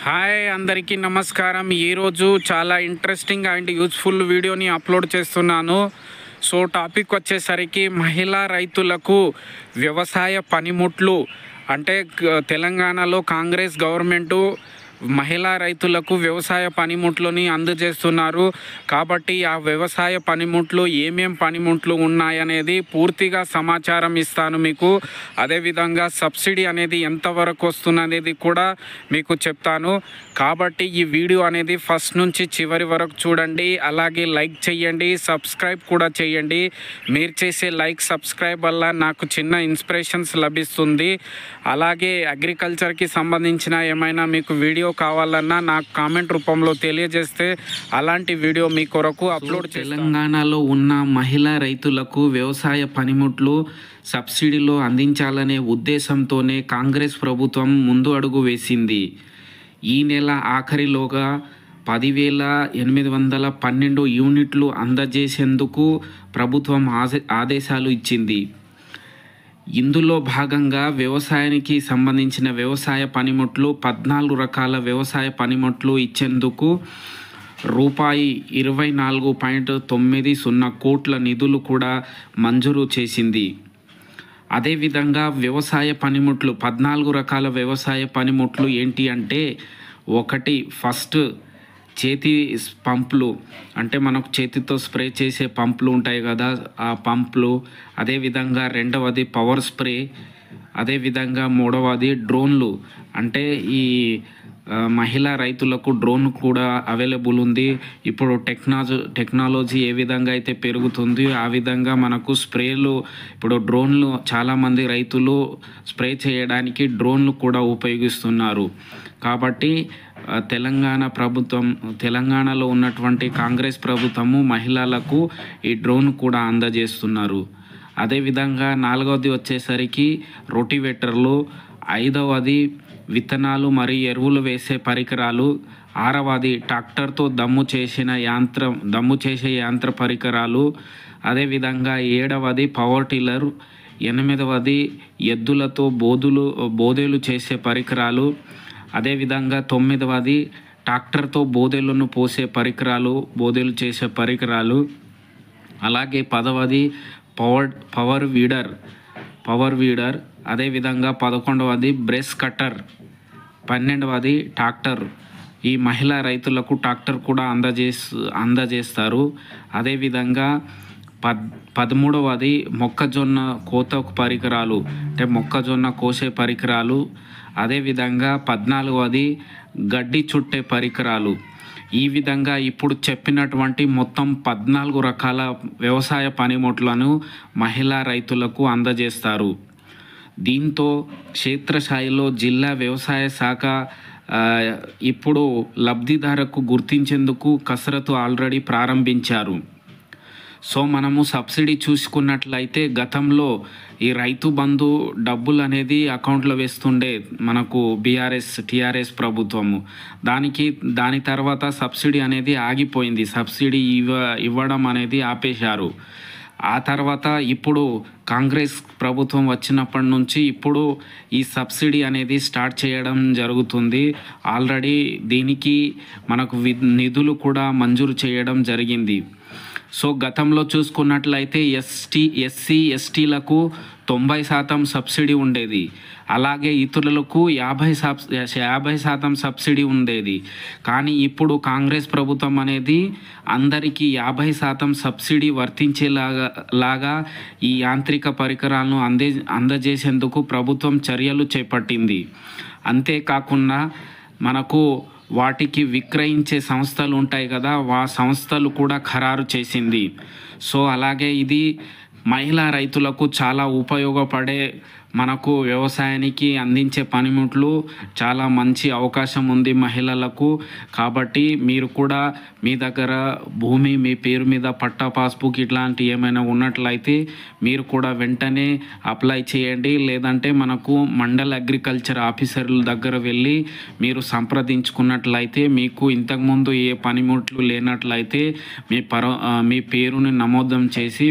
Hi అందరికీ నమస్కారం. ఈరోజు చాలా ఇంట్రెస్టింగ్ అండ్ యూజ్ఫుల్ వీడియోని అప్లోడ్ చేస్తున్నాను. సో టాపిక్ వచ్చేసరికి మహిళా రైతులకు వ్యవసాయ పనిముట్లు అంటే తెలంగాణలో కాంగ్రెస్ గవర్నమెంటు మహిళా రైతులకు వ్యవసాయ పనిముట్లని అందజేస్తున్నారు. కాబట్టి ఆ వ్యవసాయ పనిముట్లు ఏమేం పనిముట్లు ఉన్నాయనేది పూర్తిగా సమాచారం ఇస్తాను మీకు. అదేవిధంగా సబ్సిడీ అనేది ఎంతవరకు వస్తుందనేది కూడా మీకు చెప్తాను. కాబట్టి ఈ వీడియో అనేది ఫస్ట్ నుంచి చివరి వరకు చూడండి. అలాగే లైక్ చేయండి, సబ్స్క్రైబ్ కూడా చేయండి. మీరు చేసే లైక్ సబ్స్క్రైబ్ వల్ల నాకు చిన్న ఇన్స్పిరేషన్స్ లభిస్తుంది. అలాగే అగ్రికల్చర్కి సంబంధించిన ఏమైనా మీకు వీడియో కావాలన్నా నాకు కామెంట్ రూపంలో తెలియజేస్తే అలాంటి వీడియో మీ కొరకు అప్లోడ్ చేస్తాను. తెలంగాణలో ఉన్న మహిళా రైతులకు వ్యవసాయ పనిముట్లు సబ్సిడీలో అందించాలనే ఉద్దేశంతోనే కాంగ్రెస్ ప్రభుత్వం ముందు అడుగు వేసింది. ఈ నెల ఆఖరిలోగా 10,812 యూనిట్లు అందజేసేందుకు ప్రభుత్వం ఆదేశాలు ఇచ్చింది. ఇందులో భాగంగా వ్యవసాయానికి సంబంధించిన వ్యవసాయ పనిముట్లు 14 రకాల వ్యవసాయ పనిముట్లు ఇచ్చేందుకు ₹24.90 కోట్ల నిధులు కూడా మంజూరు చేసింది. అదేవిధంగా వ్యవసాయ పనిముట్లు 14 రకాల వ్యవసాయ పనిముట్లు ఏంటి అంటే, ఒకటి ఫస్ట్ చేతి పంపులు, అంటే మనకు చేతితో స్ప్రే చేసే పంపులు ఉంటాయి కదా, ఆ పంపులు. అదేవిధంగా రెండవది పవర్ స్ప్రే. అదేవిధంగా మూడవది డ్రోన్లు, అంటే ఈ మహిళా రైతులకు డ్రోన్ కూడా అవైలబుల్ ఉంది. ఇప్పుడు టెక్నాలజీ ఏ విధంగా అయితే పెరుగుతుంది ఆ విధంగా మనకు స్ప్రేలు, ఇప్పుడు డ్రోన్లు చాలామంది రైతులు స్ప్రే చేయడానికి డ్రోన్లు కూడా ఉపయోగిస్తున్నారు. కాబట్టి తెలంగాణలో ఉన్నటువంటి కాంగ్రెస్ ప్రభుత్వము మహిళలకు ఈ డ్రోన్ కూడా అందజేస్తున్నారు. అదేవిధంగా నాలుగవది వచ్చేసరికి రోటివేటర్లు, ఐదవది విత్తనాలు మరియు ఎరువులు వేసే పరికరాలు, ఆరవది ట్రాక్టర్తో దమ్ము చేసే యంత్ర పరికరాలు, అదేవిధంగా ఏడవది పవర్ టిల్లర్, ఎనిమిదవది ఎద్దులతో బోదెలు చేసే పరికరాలు, అదేవిధంగా తొమ్మిదవది ట్రాక్టర్తో బోదెలను పోసే పరికరాలు, బోదెలు చేసే పరికరాలు, అలాగే పదవది పవర్ వీడర్, అదేవిధంగా 11వది బ్రష్ కట్టర్, 12వది ట్రాక్టర్. ఈ మహిళా రైతులకు ట్రాక్టర్ కూడా అందజేస్తారు. అదేవిధంగా 13వది మొక్కజొన్న కోత పరికరాలు, అంటే మొక్కజొన్న కోసే పరికరాలు. అదేవిధంగా 14వది గడ్డి చుట్టే పరికరాలు. ఈ విధంగా ఇప్పుడు చెప్పినటువంటి మొత్తం 14 రకాల వ్యవసాయ పనిముట్లను మహిళా రైతులకు అందజేస్తారు. దీంతో క్షేత్రస్థాయిలో జిల్లా వ్యవసాయ శాఖ ఇప్పుడు లబ్ధిదారుకు గుర్తించేందుకు కసరత్తు ఆల్రెడీ ప్రారంభించారు. సో మనము సబ్సిడీ చూసుకున్నట్లయితే గతంలో ఈ రైతు బంధు డబ్బులు అనేది అకౌంట్లో వేస్తుండే మనకు టీఆర్ఎస్ ప్రభుత్వము. దాని తర్వాత సబ్సిడీ అనేది ఆగిపోయింది. సబ్సిడీ ఇవ్వడం అనేది ఆపేశారు. ఆ తర్వాత ఇప్పుడు కాంగ్రెస్ ప్రభుత్వం వచ్చినప్పటి నుంచి ఇప్పుడు ఈ సబ్సిడీ అనేది స్టార్ట్ చేయడం జరుగుతుంది. ఆల్రెడీ దీనికి మనకు నిధులు కూడా మంజూరు చేయడం జరిగింది. సో గతంలో చూసుకున్నట్లయితే ఎస్సీ ఎస్టీలకు 90% సబ్సిడీ ఉండేది. అలాగే ఇతరులకు 50% సబ్సిడీ ఉండేది. కానీ ఇప్పుడు కాంగ్రెస్ ప్రభుత్వం అనేది అందరికీ 50% సబ్సిడీ వర్తించేలాగా ఈ యాంత్రిక పరికరాలను అందజేసేందుకు ప్రభుత్వం చర్యలు చేపట్టింది. అంతేకాకుండా మనకు వాటికి విక్రయించే సంస్థలు ఉంటాయి కదా, ఆ సంస్థలు కూడా ఖరారు చేసింది. సో అలాగే ఇది మహిళా రైతులకు చాలా ఉపయోగపడే, మనకు వ్యవసాయానికి అందించే పనిముట్లు చాలా మంచి అవకాశం ఉంది మహిళలకు. కాబట్టి మీరు కూడా మీ దగ్గర భూమి, మీ పేరు మీద పట్టా, పాస్బుక్ ఇట్లాంటి ఏమైనా ఉన్నట్లయితే మీరు కూడా వెంటనే అప్లై చేయండి. లేదంటే మనకు మండల అగ్రికల్చర్ ఆఫీసర్ల దగ్గర వెళ్ళి మీరు సంప్రదించుకున్నట్లయితే మీకు ఇంతకుముందు ఏ పనిముట్లు లేనట్లయితే మీ పేరుని నమోదం చేసి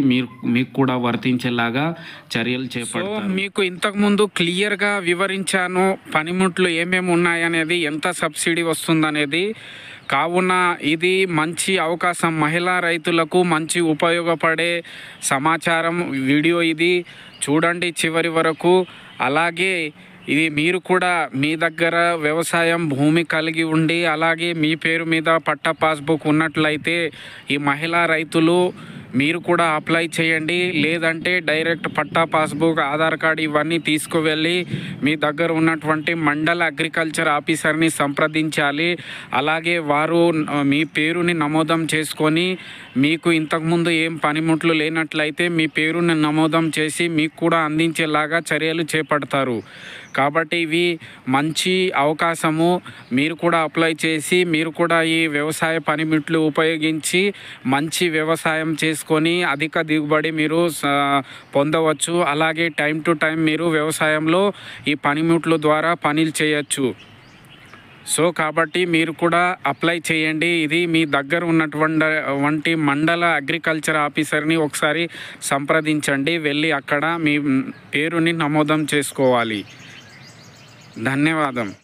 మీకు కూడా వర్తించేలాగా చర్యలు చేపడతారు. మీకు ఇంతకుముందు క్లియర్గా వివరించాను పనిముట్లు ఏమేమి ఉన్నాయనేది, ఎంత సబ్సిడీ వస్తుందనేది. కావున ఇది మంచి అవకాశం, మహిళా రైతులకు మంచి ఉపయోగపడే సమాచారం వీడియో ఇది. చూడండి చివరి వరకు. అలాగే ఇది మీరు కూడా మీ దగ్గర వ్యవసాయం భూమి కలిగి ఉండి అలాగే మీ పేరు మీద పట్టా పాస్బుక్ ఉన్నట్లయితే ఈ మహిళా రైతులు మీరు కూడా అప్లై చేయండి. లేదంటే డైరెక్ట్ పట్టా పాస్బుక్, ఆధార్ కార్డు ఇవన్నీ తీసుకువెళ్ళి మీ దగ్గర ఉన్నటువంటి మండల అగ్రికల్చర్ ఆఫీసర్ని సంప్రదించాలి. అలాగే వారు మీ పేరుని నమోదం చేసుకొని, మీకు ఇంతకుముందు ఏం పనిముట్లు లేనట్లయితే మీ పేరుని నమోదం చేసి మీకు కూడా అందించేలాగా చర్యలు చేపడతారు. కాబట్టి ఇవి మంచి అవకాశము. మీరు కూడా అప్లై చేసి మీరు కూడా ఈ వ్యవసాయ పనిముట్లు ఉపయోగించి మంచి వ్యవసాయం చేసుకొని అధిక దిగుబడి మీరు పొందవచ్చు. అలాగే టైం టు టైం మీరు వ్యవసాయంలో ఈ పనిముట్ల ద్వారా పనులు చేయొచ్చు. సో కాబట్టి మీరు కూడా అప్లై చేయండి. ఇది మీ దగ్గర ఉన్నటువంటి మండల అగ్రికల్చర్ ఆఫీసర్ని ఒకసారి సంప్రదించండి. వెళ్ళి అక్కడ మీ పేరుని నమోదం చేసుకోవాలి. ధన్యవాదం.